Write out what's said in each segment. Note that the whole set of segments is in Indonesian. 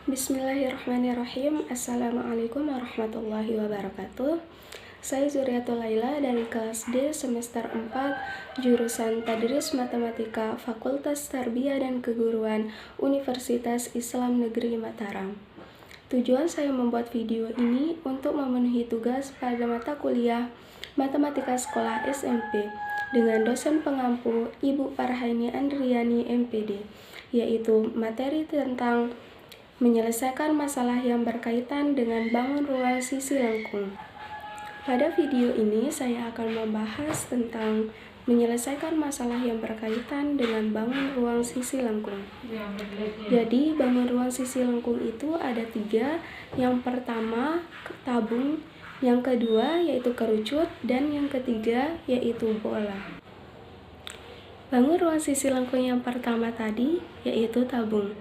Bismillahirrahmanirrahim. Assalamualaikum warahmatullahi wabarakatuh. Saya Zuriatul Laila dari kelas D semester 4 jurusan Tadris Matematika Fakultas Tarbiyah dan Keguruan Universitas Islam Negeri Mataram. Tujuan saya membuat video ini untuk memenuhi tugas pada mata kuliah Matematika Sekolah SMP dengan dosen pengampu Ibu Farhaini Andriani MPD, yaitu materi tentang menyelesaikan masalah yang berkaitan dengan bangun ruang sisi lengkung. Pada video ini saya akan membahas tentang menyelesaikan masalah yang berkaitan dengan bangun ruang sisi lengkung. Jadi bangun ruang sisi lengkung itu ada 3. Yang pertama tabung, yang kedua yaitu kerucut, dan yang ketiga yaitu bola. Bangun ruang sisi lengkung yang pertama tadi yaitu tabung.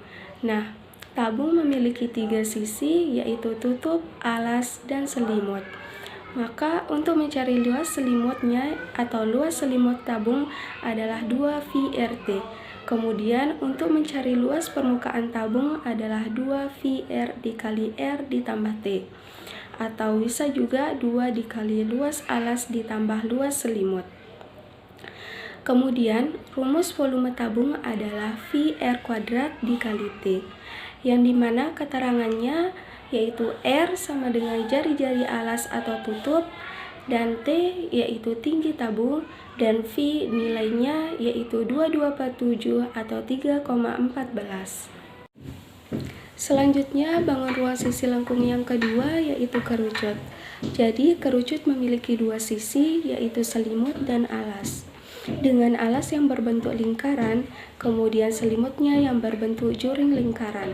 Nah, tabung memiliki 3 sisi, yaitu tutup, alas, dan selimut. Maka untuk mencari luas selimutnya atau luas selimut tabung adalah 2 VRT. Kemudian untuk mencari luas permukaan tabung adalah 2 VR dikali R ditambah T. Atau bisa juga 2 dikali luas alas ditambah luas selimut. Kemudian rumus volume tabung adalah VR kuadrat dikali T, yang dimana keterangannya yaitu R sama dengan jari-jari alas atau tutup, dan T yaitu tinggi tabung, dan V nilainya yaitu 2247 atau 3,14. Selanjutnya bangun ruang sisi lengkung yang kedua yaitu kerucut. Jadi kerucut memiliki 2 sisi, yaitu selimut dan alas. Dengan alas yang berbentuk lingkaran, kemudian selimutnya yang berbentuk juring lingkaran.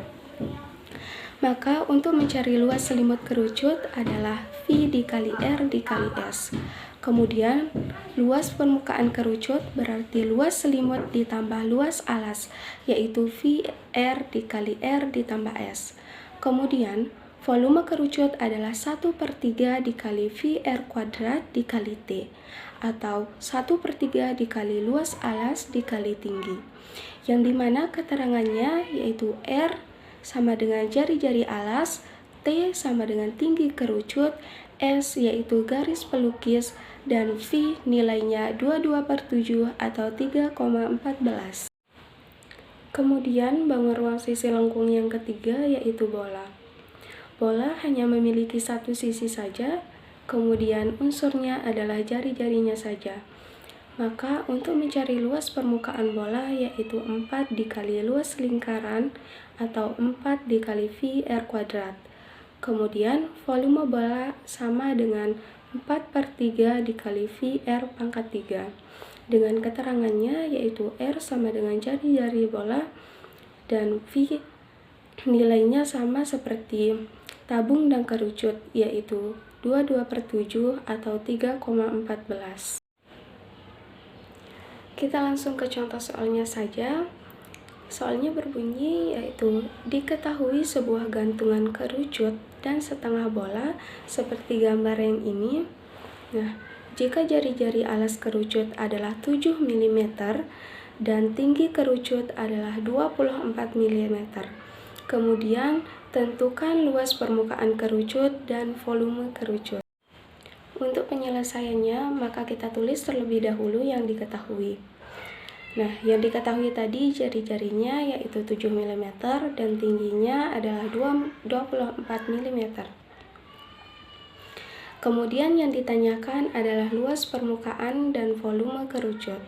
Maka untuk mencari luas selimut kerucut adalah V dikali R dikali S. Kemudian luas permukaan kerucut berarti luas selimut ditambah luas alas, yaitu VR dikali R ditambah S. Kemudian volume kerucut adalah 1/3 dikali VR kuadrat dikali T, atau 1/3 dikali luas alas dikali tinggi, yang dimana keterangannya yaitu R sama dengan jari-jari alas, T sama dengan tinggi kerucut, S yaitu garis pelukis, dan V nilainya 22/7 atau 3,14. Kemudian bangun ruang sisi lengkung yang ketiga yaitu bola. Bola hanya memiliki 1 sisi saja, kemudian unsurnya adalah jari-jarinya saja. Maka untuk mencari luas permukaan bola yaitu 4 dikali luas lingkaran atau 4 dikali VR kuadrat. Kemudian volume bola sama dengan 4/3 dikali VR pangkat 3. Dengan keterangannya yaitu R sama dengan jari-jari bola, dan V nilainya sama seperti tabung dan kerucut, yaitu 22/7 atau 3,14. Kita langsung ke contoh soalnya saja. Soalnya berbunyi yaitu diketahui sebuah gantungan kerucut dan setengah bola seperti gambar yang ini. Nah, jika jari-jari alas kerucut adalah 7 mm dan tinggi kerucut adalah 24 mm. Kemudian tentukan luas permukaan kerucut dan volume kerucut. Untuk penyelesaiannya, maka kita tulis terlebih dahulu yang diketahui. Nah, yang diketahui tadi jari-jarinya yaitu 7 mm dan tingginya adalah 24 mm. Kemudian yang ditanyakan adalah luas permukaan dan volume kerucut.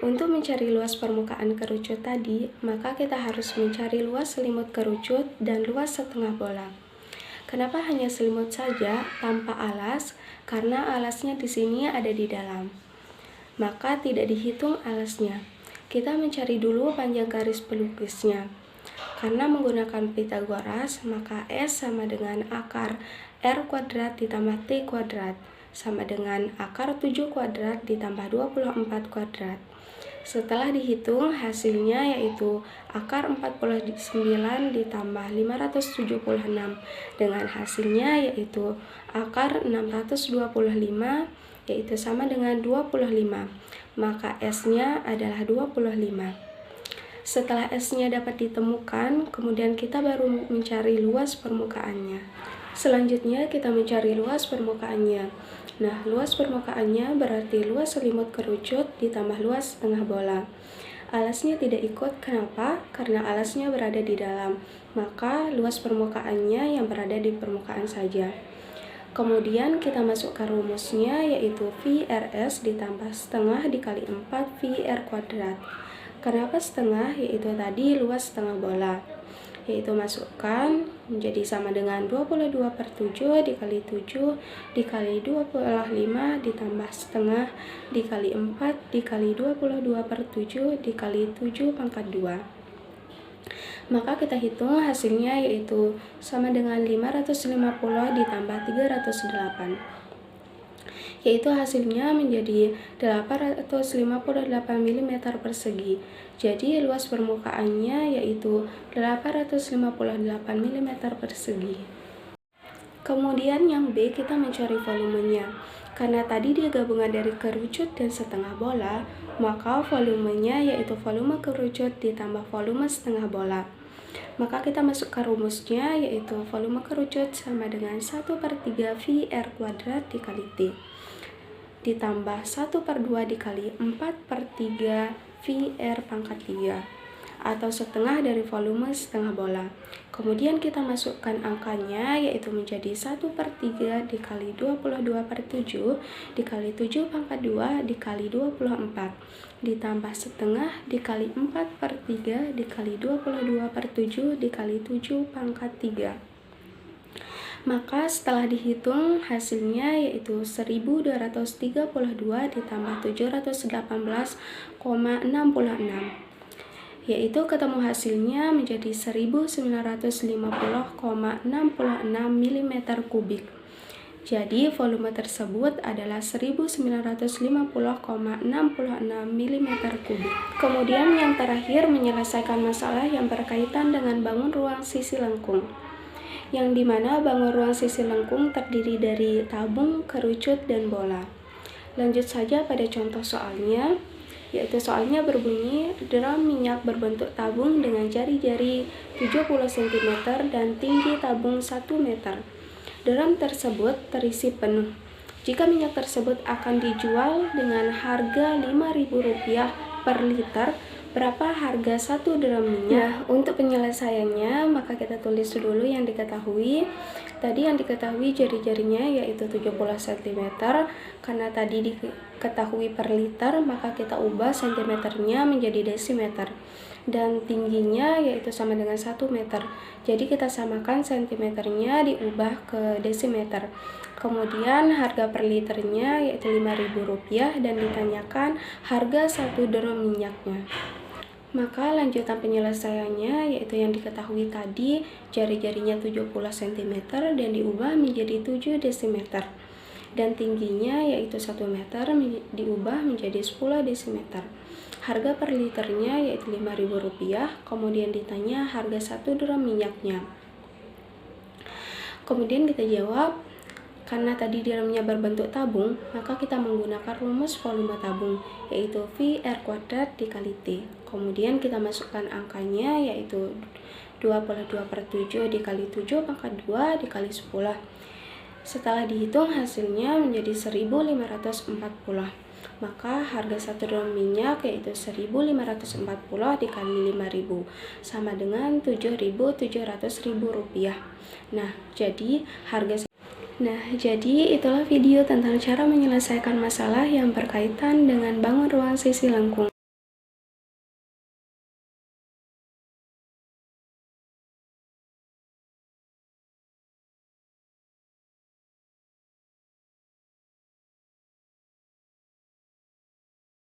Untuk mencari luas permukaan kerucut tadi, maka kita harus mencari luas selimut kerucut dan luas setengah bola. Kenapa hanya selimut saja tanpa alas? Karena alasnya di sini ada di dalam. Maka tidak dihitung alasnya. Kita mencari dulu panjang garis pelukisnya. Karena menggunakan Pythagoras, maka S sama dengan akar R kuadrat ditambah T kuadrat sama dengan akar 7 kuadrat ditambah 24 kuadrat. Setelah dihitung, hasilnya yaitu akar 49 ditambah 576, dengan hasilnya yaitu akar 625, yaitu sama dengan 25. Maka S-nya adalah 25. Setelah S-nya dapat ditemukan, kemudian kita baru mencari luas permukaannya. Selanjutnya kita mencari luas permukaannya. Nah, luas permukaannya berarti luas selimut kerucut ditambah luas setengah bola. Alasnya tidak ikut, kenapa? Karena alasnya berada di dalam, maka luas permukaannya yang berada di permukaan saja. Kemudian kita masukkan rumusnya, yaitu VRS ditambah setengah dikali 4 VR kuadrat. Kenapa setengah? Yaitu tadi luas setengah bola. Yaitu masukkan menjadi sama dengan 22/7 dikali 7 dikali 25 ditambah setengah dikali 4 dikali 22/7 dikali 7 pangkat 2. Maka kita hitung hasilnya, yaitu sama dengan 550 ditambah 308, yaitu hasilnya menjadi 858 mm persegi. Jadi luas permukaannya yaitu 858 mm persegi. Kemudian yang B, kita mencari volumenya. Karena tadi dia gabungan dari kerucut dan setengah bola, maka volumenya yaitu volume kerucut ditambah volume setengah bola. Maka kita masukkan rumusnya, yaitu volume kerucut sama dengan 1/3 VR kuadrat dikali T ditambah 1/2 dikali 4/3 VR pangkat 3, atau setengah dari volume setengah bola. Kemudian kita masukkan angkanya, yaitu menjadi 1/3 dikali 22/7 dikali 7 pangkat 2 dikali 24 ditambah setengah dikali 4/3 dikali 22/7 dikali 7 pangkat 3. Maka setelah dihitung hasilnya yaitu 1232 ditambah 718,66, yaitu ketemu hasilnya menjadi 1950,66 mm kubik. Jadi volume tersebut adalah 1950,66 mm kubik. Kemudian yang terakhir, menyelesaikan masalah yang berkaitan dengan bangun ruang sisi lengkung, yang dimana bangun ruang sisi lengkung terdiri dari tabung, kerucut, dan bola. Lanjut saja pada contoh soalnya, yaitu soalnya berbunyi drum minyak berbentuk tabung dengan jari-jari 70 cm dan tinggi tabung 1 meter. Drum tersebut terisi penuh. Jika minyak tersebut akan dijual dengan harga Rp5.000 per liter, berapa harga 1 drum minyak? Nah, untuk penyelesaiannya maka kita tulis dulu yang diketahui. Tadi yang diketahui jari-jarinya yaitu 70 cm. Karena tadi diketahui per liter, maka kita ubah cm-nya menjadi desimeter. Dan tingginya yaitu sama dengan 1 meter. Jadi kita samakan cm-nya diubah ke desimeter. Kemudian harga per liternya yaitu Rp5.000 dan ditanyakan harga 1 drum minyaknya. Maka lanjutan penyelesaiannya yaitu yang diketahui tadi jari-jarinya 70 cm dan diubah menjadi 7 desimeter. Dan tingginya yaitu 1 meter diubah menjadi 10 desimeter. Harga per liternya yaitu Rp5.000, kemudian ditanya harga 1 drum minyaknya. Kemudian kita jawab, karena tadi drumnya berbentuk tabung, maka kita menggunakan rumus volume tabung, yaitu VR kuadrat dikali T. Kemudian kita masukkan angkanya, yaitu 22/7 dikali 7 pangkat 2 dikali 10. Setelah dihitung hasilnya menjadi 1.540. Maka harga 1 drum minyak yaitu 1.540 dikali 5.000 sama dengan Rp7.700.000. Jadi itulah video tentang cara menyelesaikan masalah yang berkaitan dengan bangun ruang sisi lengkung.